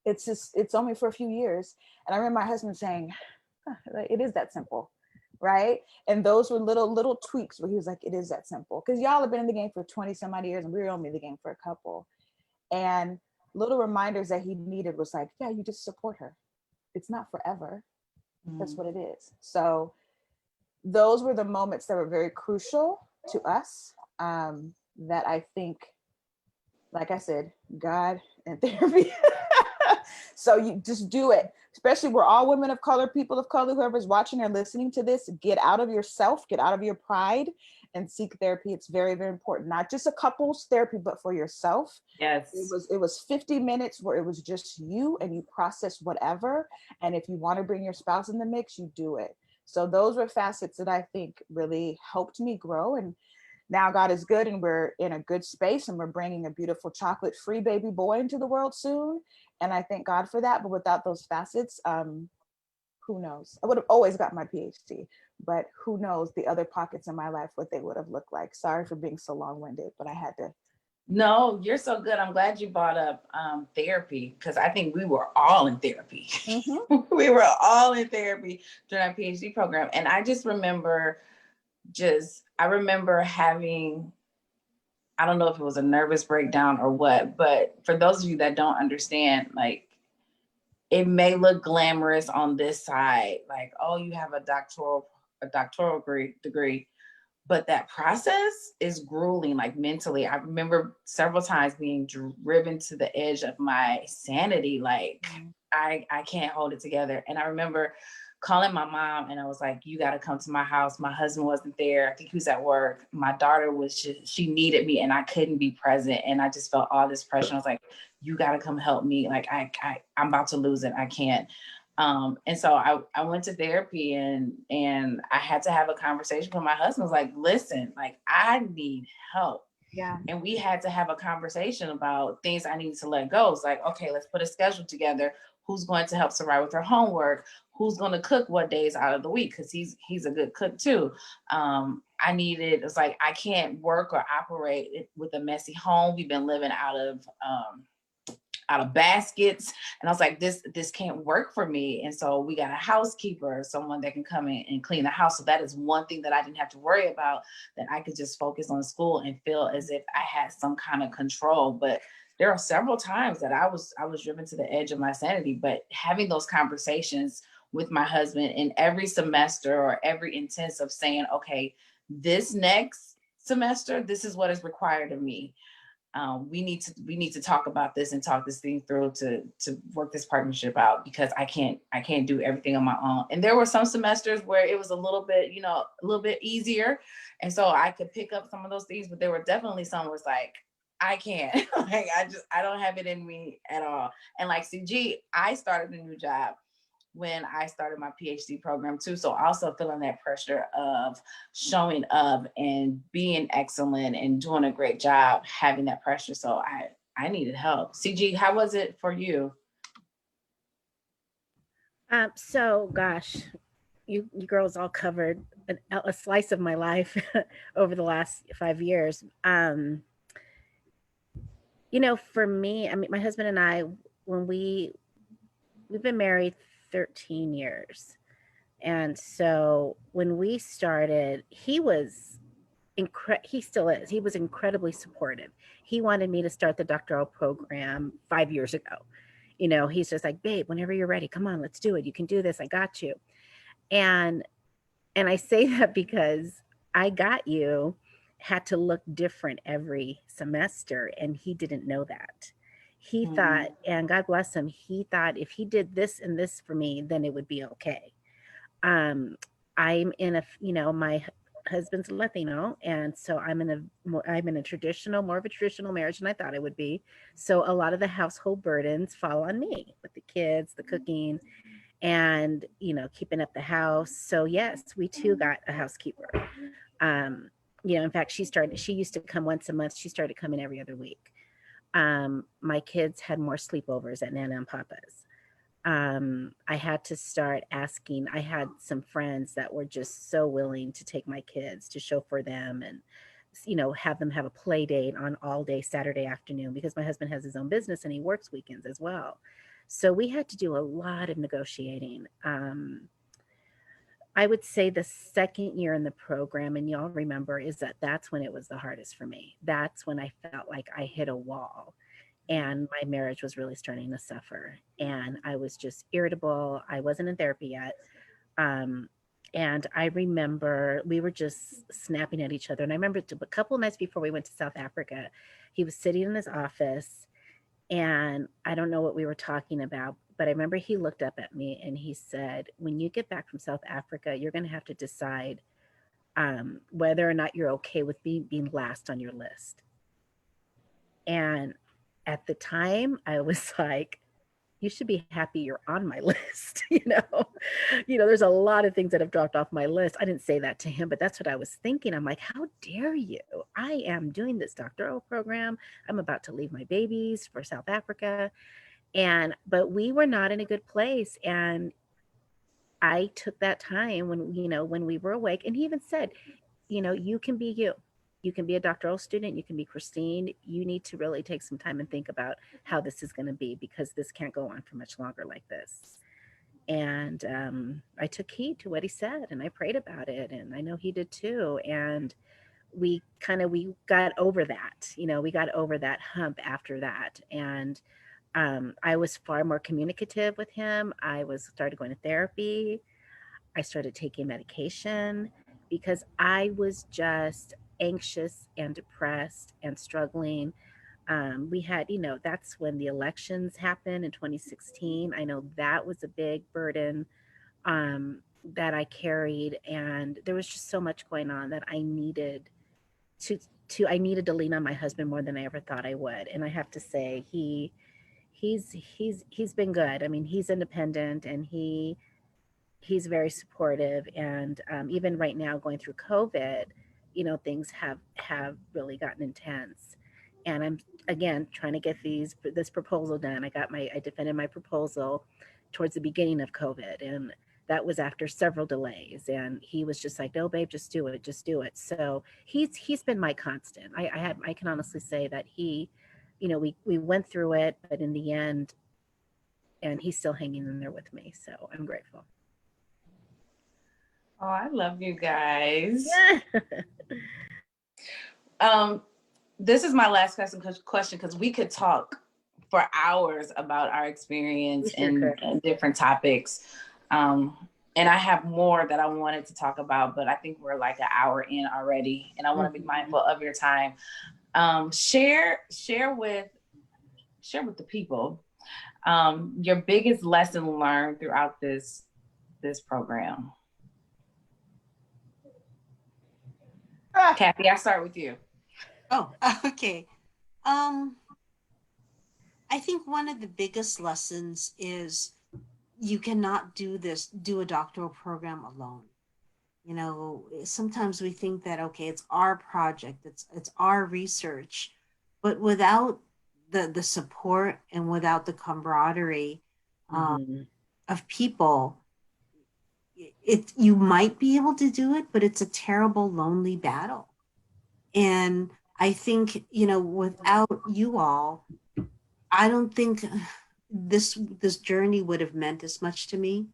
It's just, it's only for a few years. And I remember my husband saying, huh, it is that simple, right? And those were little tweaks where he was like, it is that simple. Because y'all have been in the game for 20 some odd years, and we were only in the game for a couple. And little reminders that he needed was like, yeah, you just support her. It's not forever. That's what it is. So those were the moments that were very crucial to us, that I think, like I said, God and therapy. So you just do it. Especially, we're all women of color, people of color, whoever's watching or listening to this, get out of yourself, get out of your pride, and seek therapy. It's very, very important. Not just a couples therapy, but for yourself. Yes. It was 50 minutes where it was just you, and you process whatever. And if you want to bring your spouse in the mix, you do it. So those were facets that I think really helped me grow. And now God is good, and we're in a good space, and we're bringing a beautiful chocolate-free baby boy into the world soon. And I thank God for that. But without those facets, who knows? I would have always got my PhD, but who knows the other pockets in my life, what they would have looked like. Sorry for being so long-winded, but I had to. No, you're so good. I'm glad you brought up therapy, because I think we were all in therapy. Mm-hmm. We were all in therapy during our PhD program. And I just remember having, I don't know if it was a nervous breakdown or what, but for those of you that don't understand, like, it may look glamorous on this side, like, oh, you have a doctoral degree, but that process is grueling, like mentally. I remember several times being driven to the edge of my sanity, like I can't hold it together. And I remember calling my mom, and I was like, you got to come to my house. My husband wasn't there. I think he was at work. My daughter she needed me, and I couldn't be present. And I just felt all this pressure. I was like, you got to come help me. Like I'm about to lose it. I can't. And so I went to therapy, and I had to have a conversation with my husband. I was like, listen, like, I need help. Yeah. And we had to have a conversation about things I needed to let go. It's like, okay, let's put a schedule together. Who's going to help Sarai with her homework? Who's going to cook what days out of the week? Because he's a good cook too. It's like, I can't work or operate with a messy home. We've been living out of baskets. And I was like, this can't work for me. And so we got a housekeeper, someone that can come in and clean the house. So that is one thing that I didn't have to worry about, that I could just focus on school and feel as if I had some kind of control. But there are several times that I was driven to the edge of my sanity. But having those conversations with my husband in every semester or every intensive, saying, okay, this next semester, this is what is required of me. We need to talk about this and talk this thing through to work this partnership out, because I can't do everything on my own. And there were some semesters where it was a little bit easier, and so I could pick up some of those things. But there were definitely some where it's like, I can't, like, I don't have it in me at all. And like CG, I started a new job when I started my PhD program too. So also feeling that pressure of showing up and being excellent and doing a great job, having that pressure. So I needed help. CG, how was it for you? So gosh, you girls all covered a slice of my life over the last 5 years. For me, I mean, my husband and I, when we've been married 13 years. And so when we started, he still is. He was incredibly supportive. He wanted me to start the doctoral program 5 years ago. He's just like, babe, whenever you're ready, come on, let's do it. You can do this. I got you. And I say that because I got you had to look different every semester, and he didn't know that. He thought, and God bless him, he thought if he did this and this for me, then it would be okay. Um, I'm in a, my husband's Latino, and so I'm in a traditional, more of a traditional marriage than I thought it would be. So a lot of the household burdens fall on me with the kids, the cooking, and keeping up the house. So yes, we too got a housekeeper. um in fact, she used to come once a month. She started coming every other week. My kids had more sleepovers at Nana and Papa's. I had to start asking. I had some friends that were just so willing to take my kids to chauffeur them, and have them have a play date on all day Saturday afternoon, because my husband has his own business and he works weekends as well. So we had to do a lot of negotiating. I would say the second year in the program, and y'all remember, is that's when it was the hardest for me. That's when I felt like I hit a wall and my marriage was really starting to suffer. And I was just irritable. I wasn't in therapy yet. And I remember we were just snapping at each other. And I remember a couple of nights before we went to South Africa, he was sitting in his office, and I don't know what we were talking about, but I remember he looked up at me and he said, when you get back from South Africa, you're going to have to decide whether or not you're okay with being last on your list. And at the time, I was like, you should be happy you're on my list. There's a lot of things that have dropped off my list. I didn't say that to him, but that's what I was thinking. I'm like, how dare you? I am doing this doctoral program. I'm about to leave my babies for South Africa. But we were not in a good place. And I took that time when we were awake, and he even said, you can be you. You can be a doctoral student. You can be Christine. You need to really take some time and think about how this is going to be, because this can't go on for much longer like this. And I took heed to what he said, and I prayed about it, and I know he did too. And we got over that. We got over that hump after that. And I was far more communicative with him. Started going to therapy. I started taking medication because I was just anxious and depressed and struggling. We had, that's when the elections happened in 2016. I know that was a big burden that I carried, and there was just so much going on that I needed I needed to lean on my husband more than I ever thought I would. And I have to say, he's been good. I mean, he's independent, and he's very supportive. And even right now, going through COVID, things have really gotten intense. And I'm again trying to get this proposal done. I defended my proposal towards the beginning of COVID, and that was after several delays. And he was just like, "No, babe, just do it, just do it." So he's been my constant. I can honestly say that we went through it, but in the end, and he's still hanging in there with me. So I'm grateful. Oh, I love you guys. This is my last question, because we could talk for hours about our experience and different topics. And I have more that I wanted to talk about, but I think we're like an hour in already, and I want to be mindful of your time. Share with the people your biggest lesson learned throughout this program. Kathy, I start with you. Oh, okay. I think one of the biggest lessons is you cannot do a doctoral program alone. Sometimes we think that, okay, it's our project, it's our research, but without the support and without the camaraderie of people, you might be able to do it, but it's a terrible, lonely battle. And I think, you know, without you all, I don't think this journey would have meant as much to me.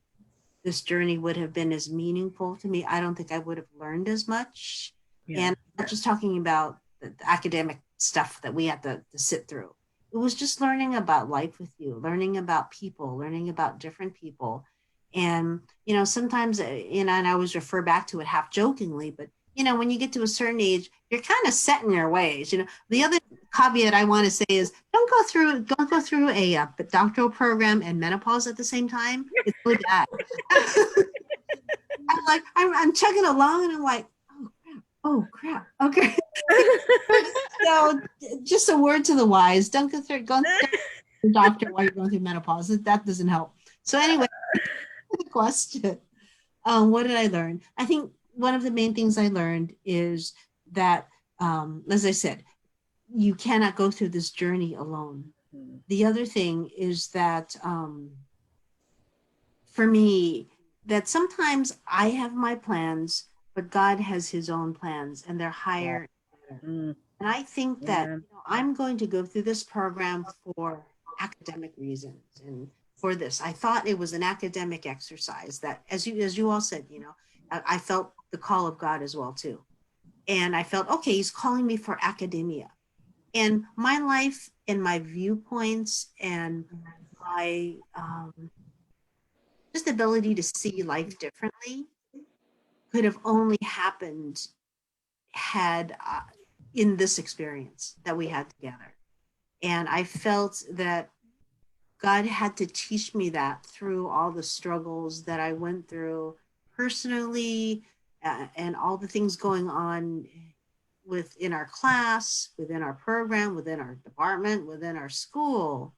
This journey would have been as meaningful to me. I don't think I would have learned as much. Yeah. And I'm not just talking about the academic stuff that we had to sit through. It was just learning about life with you, learning about people, learning about different people. And, you know, sometimes, you know, and I always refer back to it half jokingly, but, you know, when you get to a certain age, you're kind of set in your ways. You know, the other caveat I want to say is don't go through a doctoral program and menopause at the same time. It's really bad. I'm like, I'm chugging along and I'm like, oh crap. Okay. So just a word to the wise. Don't go through, go to the doctor while you're going through menopause. That doesn't help. So anyway, the question. What did I learn? I think one of the main things I learned is that, as I said, you cannot go through this journey alone. The other thing is that for me, that sometimes I have my plans, but God has his own plans and they're higher and better. Mm, And I think that, yeah. you know, I'm going to go through this program for academic reasons and for this. I thought it was an academic exercise that, as you all said, you know, I felt the call of God as well too. And I felt, okay, he's calling me for academia. And my life and my viewpoints and my just ability to see life differently could have only happened had in this experience that we had together. And I felt that God had to teach me that through all the struggles that I went through personally, and all the things going on within our class, within our program, within our department, within our school.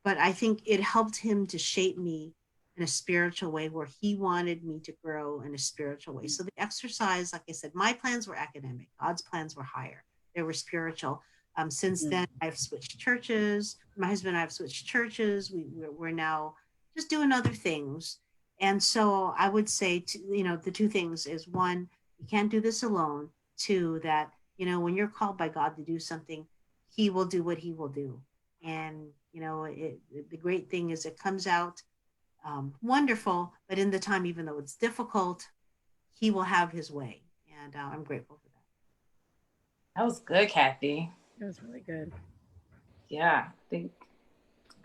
But I think it helped him to shape me in a spiritual way where he wanted me to grow in a spiritual way. So the exercise, like I said, my plans were academic, God's plans were higher, they were spiritual. Since then, I've switched churches. My husband and I have switched churches. We're now just doing other things. And so I would say, you know, the two things is one, you can't do this alone. Two, that, you know, when you're called by God to do something, he will do what he will do. And, you know, the great thing is it comes out wonderful, but in the time, even though it's difficult, he will have his way. And I'm grateful for that. That was good, Kathy. That was really good. Yeah, I think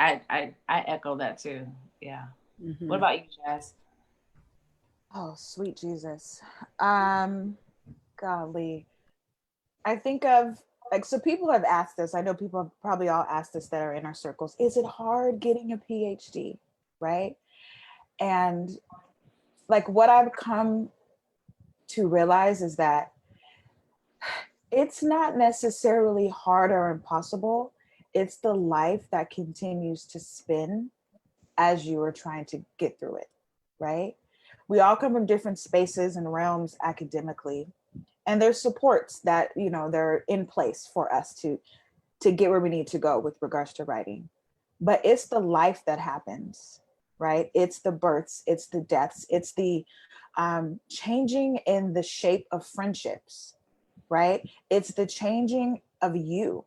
I echo that too. Yeah. What about you, Jazz? Oh, sweet Jesus. Golly. I think of, like, so people have asked us, I know people have probably all asked us that are in our circles, is it hard getting a PhD? Right? And like what I've come to realize is that it's not necessarily hard or impossible. It's the life that continues to spin as you are trying to get through it, right? We all come from different spaces and realms academically, and there's supports that, you know, they're in place for us to get where we need to go with regards to writing. But it's the life that happens, right? It's the births, it's the deaths, it's the changing in the shape of friendships, right? It's the changing of you.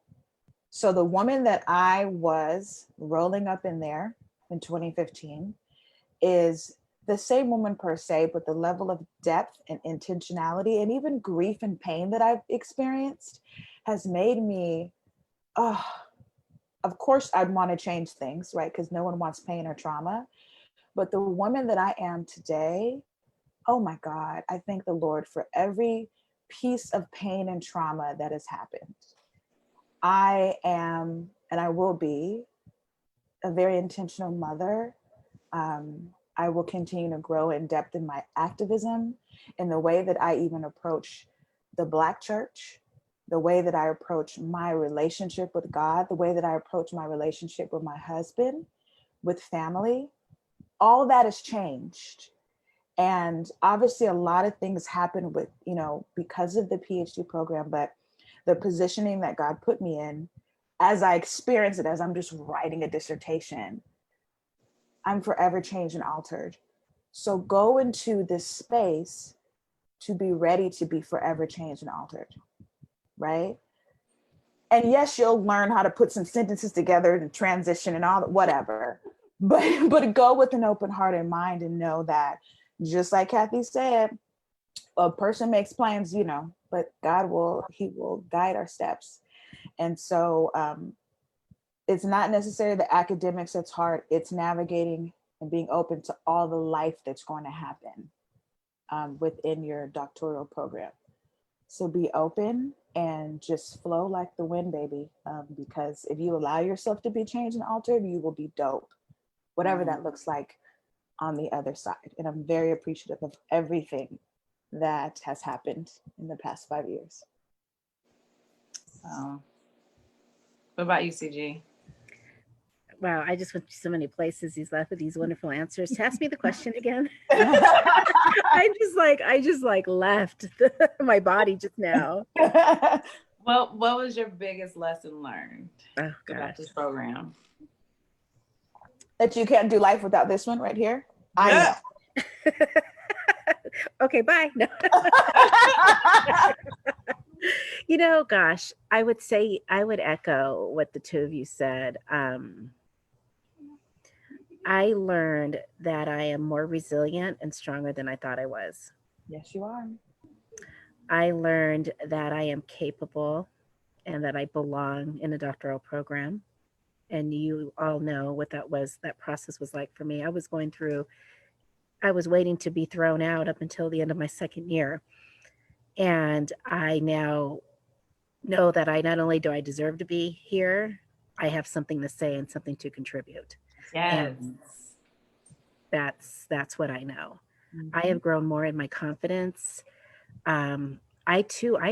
So the woman that I was rolling up in there in 2015 is the same woman per se, but the level of depth and intentionality and even grief and pain that I've experienced has made me, oh, of course I'd want to change things, right? Because no one wants pain or trauma. But the woman that I am today, oh my God, I thank the Lord for every piece of pain and trauma that has happened. I am, and I will be, a very intentional mother. I will continue to grow in depth in my activism, in the way that I even approach the Black church, the way that I approach my relationship with God, the way that I approach my relationship with my husband, with family. All that has changed. And obviously a lot of things happen with, you know, because of the PhD program, but the positioning that God put me in, as I experience it, as I'm just writing a dissertation, I'm forever changed and altered. So go into this space to be ready to be forever changed and altered, right? And yes, you'll learn how to put some sentences together to transition and all that, whatever. But go with an open heart and mind and know that, just like Kathy said, a person makes plans, but he will guide our steps. And so it's not necessarily the academics that's hard. It's navigating and being open to all the life that's going to happen within your doctoral program. So be open and just flow like the wind, baby. Because if you allow yourself to be changed and altered, you will be dope, whatever that looks like on the other side. And I'm very appreciative of everything that has happened in the past 5 years. What about you, CG? Wow, I just went to so many places. He's left with these wonderful answers. Ask me the question again. I just left my body just now. Well, what was your biggest lesson learned about this program? That you can't do life without this one right here. I know. Okay, bye. No. Gosh, I would echo what the two of you said. I learned that I am more resilient and stronger than I thought I was. Yes, you are. I learned that I am capable and that I belong in a doctoral program. And you all know what that process was like for me. I was waiting to be thrown out up until the end of my second year. And I now know that I not only do I deserve to be here, I have something to say and something to contribute. Yes. And that's what I know. I have grown more in my confidence. I've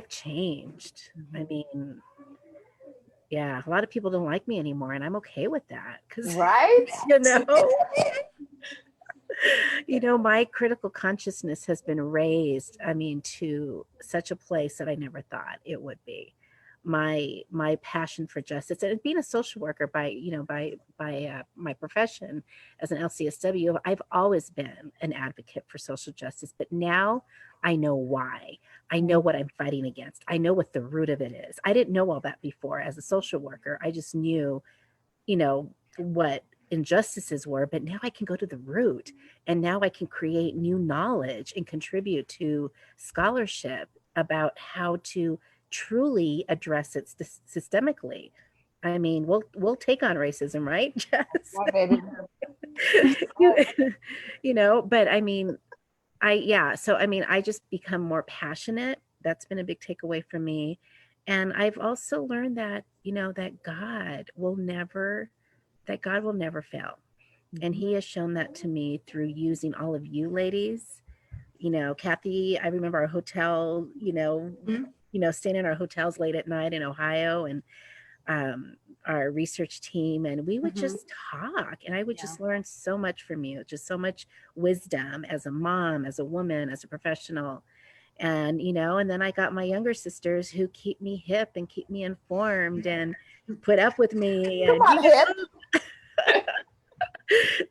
changed. I mean, yeah, a lot of people don't like me anymore, and I'm okay with that. Right? My critical consciousness has been raised, to such a place that I never thought it would be. My passion for justice, and being a social worker by my profession as an LCSW, I've always been an advocate for social justice, but now I know why. I know what I'm fighting against. I know what the root of it is. I didn't know all that before as a social worker. I just knew, what injustices were, but now I can go to the root, and now I can create new knowledge and contribute to scholarship about how to truly address it systemically. I mean, we'll take on racism, right? Yeah, baby. But I just become more passionate. That's been a big takeaway for me. And I've also learned that, that God will never fail. And he has shown that to me through using all of you ladies. Kathy, I remember our hotel, staying in our hotels late at night in Ohio, and our research team, and we would just talk, and I would just learn so much from you, just so much wisdom as a mom, as a woman, as a professional. And, and then I got my younger sisters who keep me hip and keep me informed and put up with me. Come on, hip.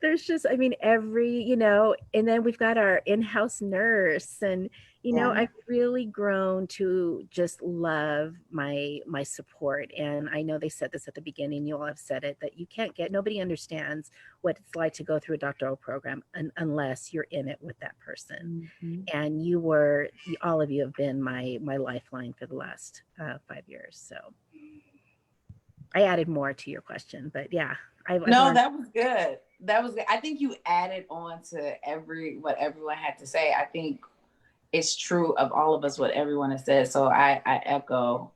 There's just, every, and then we've got our in-house nurse, and, I've really grown to just love my support. And I know they said this at the beginning, you all have said it, that nobody understands what it's like to go through a doctoral program unless you're in it with that person. And all of you have been my lifeline for the last 5 years. So I added more to your question, but yeah. That was good. That was good. I think you added on to what everyone had to say. I think it's true of all of us, what everyone has said. So I echo,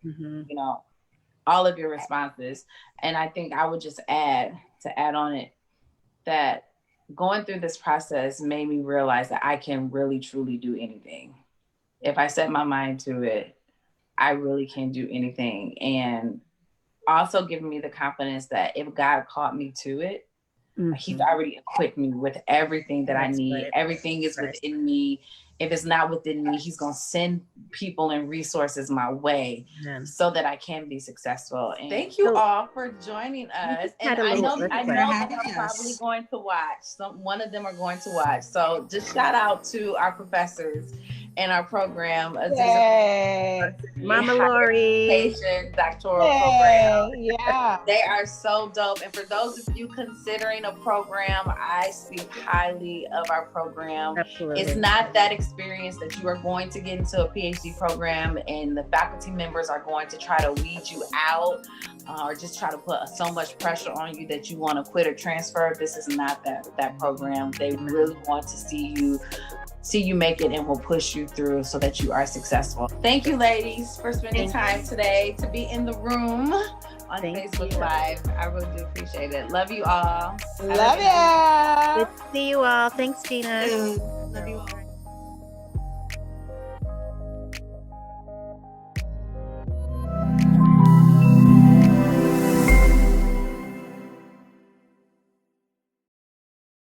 all of your responses. And I think I would just add on it that going through this process made me realize that I can really, truly do anything. If I set my mind to it, I really can do anything. And also giving me the confidence that if God called me to it, he's already equipped me with everything that I need. Everything is within me. If it's not within me, he's going to send people and resources my way so that I can be successful. And thank you all for joining us. And I know they're probably going to watch. One of them are going to watch. So just shout out to our professors in our program. Yay. Mama Lori. Doctoral program. Yay. Yeah. They are so dope. And for those of you considering a program, I speak highly of our program. Absolutely. It's not that experience that you are going to get into a PhD program and the faculty members are going to try to weed you out or just try to put so much pressure on you that you want to quit or transfer. This is not that program. They really want to see you make it and will push you through so that you are successful. Thank you, ladies, for spending time today to be in the room on Facebook Live. I really do appreciate it. Love you all. Love ya. Good to see you all. Thanks, Gina. Love you all.